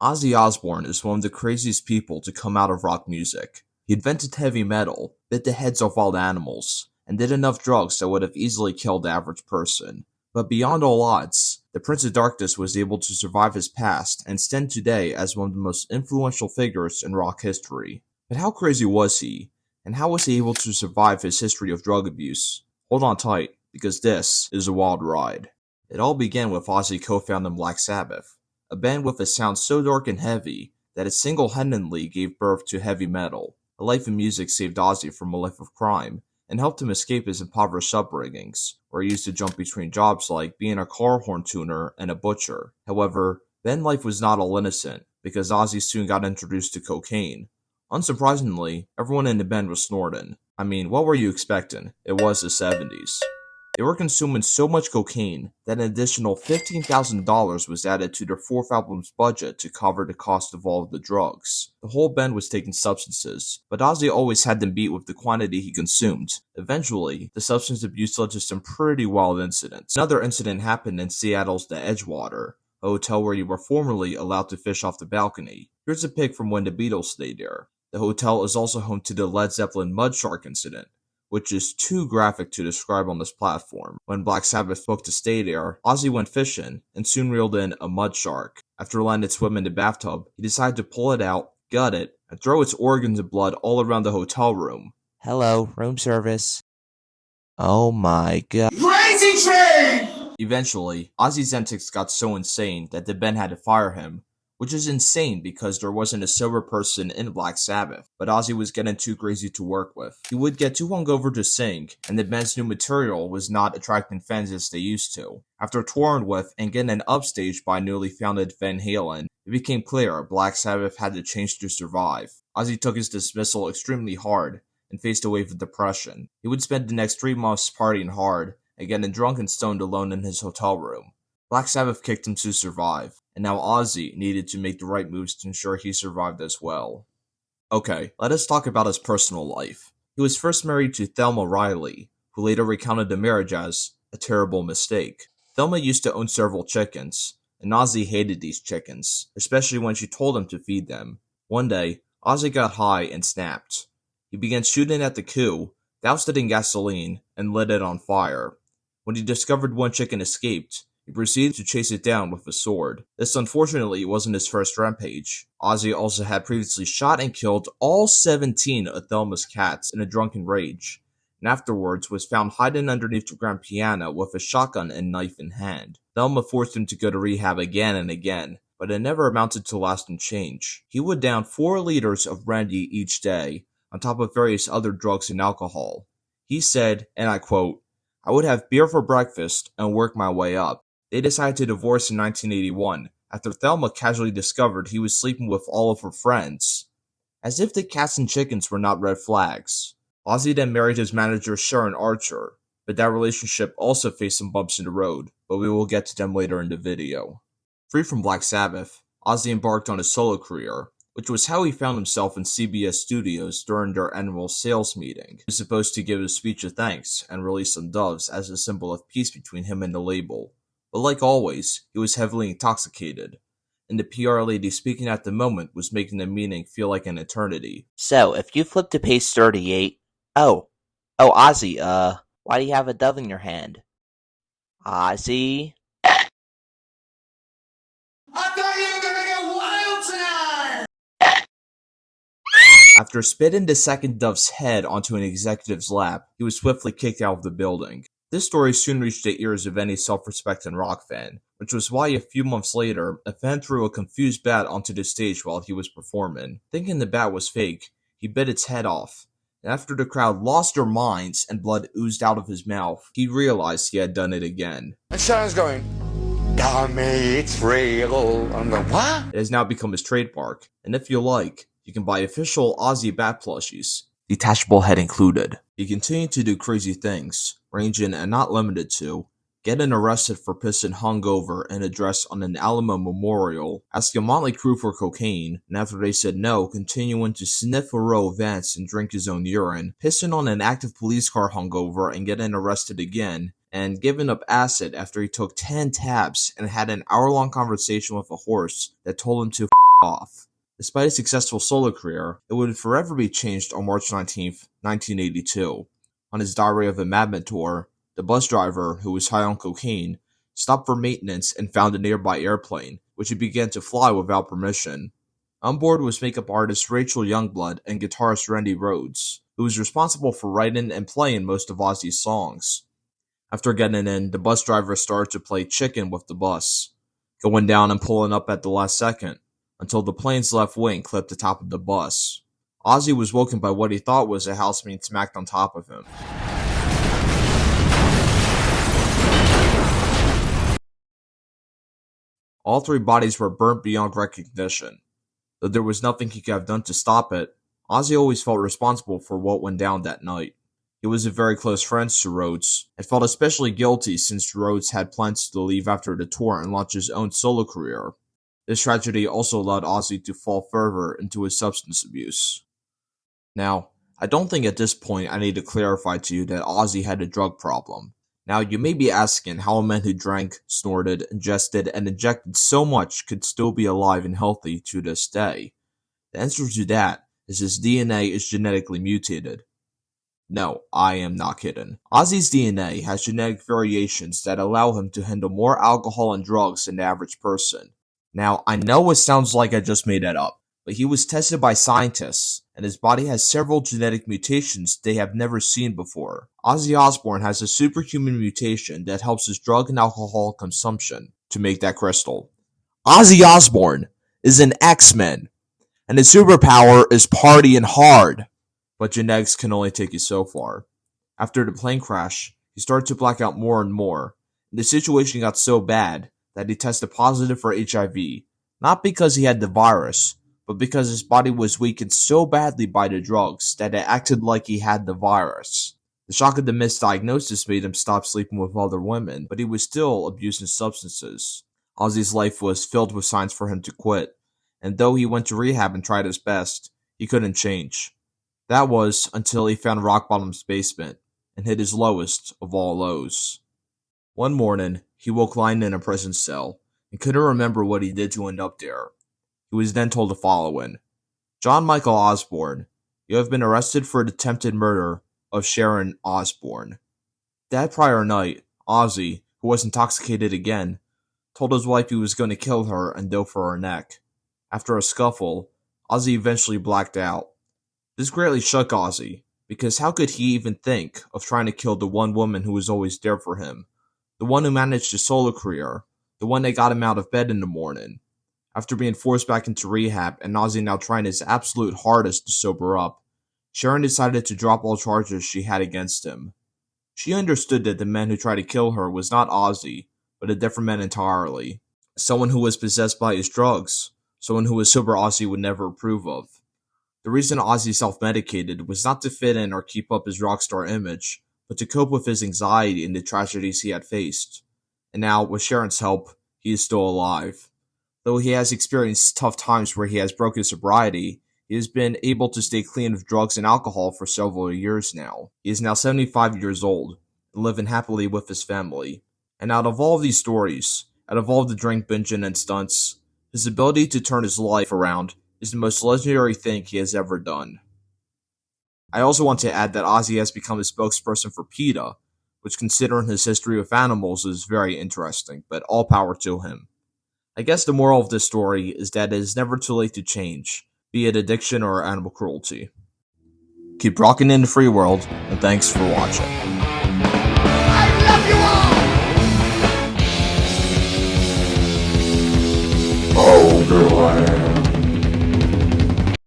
Ozzy Osbourne is one of the craziest people to come out of rock music. He invented heavy metal, bit the heads off wild animals, and did enough drugs that would have easily killed the average person. But beyond all odds, the Prince of Darkness was able to survive his past and stand today as one of the most influential figures in rock history. But how crazy was he? And how was he able to survive his history of drug abuse? Hold on tight, because this is a wild ride. It all began with Ozzy co-founding Black Sabbath, a band with a sound so dark and heavy that it single-handedly gave birth to heavy metal. A life in music saved Ozzy from a life of crime and helped him escape his impoverished upbringings, where he used to jump between jobs like being a car horn tuner and a butcher. However, then life was not all innocent, because Ozzy soon got introduced to cocaine. Unsurprisingly, everyone in the band was snorting. I mean, what were you expecting? It was the 70s. They were consuming so much cocaine that an additional $15,000 was added to their fourth album's budget to cover the cost of all of the drugs. The whole band was taking substances, but Ozzy always had them beat with the quantity he consumed. Eventually, the substance abuse led to some pretty wild incidents. Another incident happened in Seattle's The Edgewater, a hotel where you were formerly allowed to fish off the balcony. Here's a pic from when the Beatles stayed there. The hotel is also home to the Led Zeppelin mud shark incident, which is too graphic to describe on this platform. When Black Sabbath booked to stay there, Ozzy went fishing and soon reeled in a mud shark. After letting it swim in the bathtub, he decided to pull it out, gut it, and throw its organs and blood all around the hotel room. Hello, room service. Oh my god. Crazy train! Eventually, Ozzy's antics got so insane that the band had to fire him, which is insane because there wasn't a sober person in Black Sabbath, but Ozzy was getting too crazy to work with. He would get too hungover to sing, and the band's new material was not attracting fans as they used to. After touring with and getting upstaged by newly founded Van Halen, it became clear Black Sabbath had to change to survive. Ozzy took his dismissal extremely hard and faced a wave of depression. He would spend the next 3 months partying hard and getting drunk and stoned alone in his hotel room. Black Sabbath kicked him to survive, and now Ozzy needed to make the right moves to ensure he survived as well. Okay, let us talk about his personal life. He was first married to Thelma Riley, who later recounted the marriage as a terrible mistake. Thelma used to own several chickens, and Ozzy hated these chickens, especially when she told him to feed them. One day, Ozzy got high and snapped. He began shooting at the coop, doused it in gasoline, and lit it on fire. When he discovered one chicken escaped, he proceeded to chase it down with a sword. This unfortunately wasn't his first rampage. Ozzy also had previously shot and killed all 17 of Thelma's cats in a drunken rage, and afterwards was found hiding underneath the grand piano with a shotgun and knife in hand. Thelma forced him to go to rehab again and again, but it never amounted to lasting change. He would down 4 liters of brandy each day, on top of various other drugs and alcohol. He said, and I quote, "I would have beer for breakfast and work my way up." They decided to divorce in 1981, after Thelma casually discovered he was sleeping with all of her friends. As if the cats and chickens were not red flags. Ozzy then married his manager Sharon Archer, but that relationship also faced some bumps in the road, but we will get to them later in the video. Free from Black Sabbath, Ozzy embarked on a solo career, which was how he found himself in CBS Studios during their annual sales meeting. He was supposed to give a speech of thanks and release some doves as a symbol of peace between him and the label. But like always, he was heavily intoxicated, and the PR lady speaking at the moment was making the meeting feel like an eternity. So, if you flip to page 38... Oh, Ozzy, why do you have a dove in your hand? Ozzy? I thought you were gonna get wild tonight! After spitting the second dove's head onto an executive's lap, he was swiftly kicked out of the building. This story soon reached the ears of any self-respecting rock fan, which was why a few months later, a fan threw a confused bat onto the stage while he was performing. Thinking the bat was fake, he bit its head off, and after the crowd lost their minds and blood oozed out of his mouth, he realized he had done it again. And Sharon's going, "Tell me it's real." I'm like, what? It has now become his trademark, and if you like, you can buy official Ozzy bat plushies, detachable head included. He continued to do crazy things, ranging and not limited to getting arrested for pissing hungover in a dress on an Alamo memorial, asking a motley crew for cocaine, and after they said no, continuing to sniff a row of vents and drink his own urine, pissing on an active police car hungover and getting arrested again, and giving up acid after he took 10 tabs and had an hour-long conversation with a horse that told him to off. Despite a successful solo career, it would forever be changed on March 19th, 1982. On his Diary of a Madman tour, the bus driver, who was high on cocaine, stopped for maintenance and found a nearby airplane, which he began to fly without permission. On board was makeup artist Rachel Youngblood and guitarist Randy Rhoads, who was responsible for writing and playing most of Ozzy's songs. After getting in, the bus driver started to play chicken with the bus, going down and pulling up at the last second, until the plane's left wing clipped the top of the bus. Ozzy was woken by what he thought was a house being smacked on top of him. All three bodies were burnt beyond recognition. Though there was nothing he could have done to stop it, Ozzy always felt responsible for what went down that night. He was a very close friend to Rhoads, and felt especially guilty since Rhoads had plans to leave after the tour and launch his own solo career. This tragedy also allowed Ozzy to fall further into his substance abuse. Now, I don't think at this point I need to clarify to you that Ozzy had a drug problem. Now, you may be asking how a man who drank, snorted, ingested, and injected so much could still be alive and healthy to this day. The answer to that is his DNA is genetically mutated. No, I am not kidding. Ozzy's DNA has genetic variations that allow him to handle more alcohol and drugs than the average person. Now, I know it sounds like I just made that up, but he was tested by scientists, and his body has several genetic mutations they have never seen before. Ozzy Osbourne has a superhuman mutation that helps his drug and alcohol consumption. To make that crystal, Ozzy Osbourne is an X-Men, and his superpower is partying hard. But genetics can only take you so far. After the plane crash, he started to black out more and more, and the situation got so bad that he tested positive for HIV, not because he had the virus, but because his body was weakened so badly by the drugs that it acted like he had the virus. The shock of the misdiagnosis made him stop sleeping with other women, but he was still abusing substances. Ozzy's life was filled with signs for him to quit, and though he went to rehab and tried his best, he couldn't change. That was until he found rock bottom's basement and hit his lowest of all lows. One morning, he woke lying in a prison cell and couldn't remember what he did to end up there. He was then told the following: John Michael Osbourne, you have been arrested for the attempted murder of Sharon Osbourne. That prior night, Ozzy, who was intoxicated again, told his wife he was going to kill her and go for her neck. After a scuffle, Ozzy eventually blacked out. This greatly shook Ozzy, because how could he even think of trying to kill the one woman who was always there for him, the one who managed his solo career, the one that got him out of bed in the morning. After being forced back into rehab and Ozzy now trying his absolute hardest to sober up, Sharon decided to drop all charges she had against him. She understood that the man who tried to kill her was not Ozzy, but a different man entirely. Someone who was possessed by his drugs, someone who a sober Ozzy would never approve of. The reason Ozzy self-medicated was not to fit in or keep up his rockstar image, but to cope with his anxiety and the tragedies he had faced. And now, with Sharon's help, he is still alive. Though he has experienced tough times where he has broken sobriety, he has been able to stay clean of drugs and alcohol for several years now. He is now 75 years old, and living happily with his family. And out of all of these stories, out of all the drink binging and stunts, his ability to turn his life around is the most legendary thing he has ever done. I also want to add that Ozzy has become a spokesperson for PETA, which considering his history with animals is very interesting, but all power to him. I guess the moral of this story is that it is never too late to change, be it addiction or animal cruelty. Keep rocking in the free world, and thanks for watching.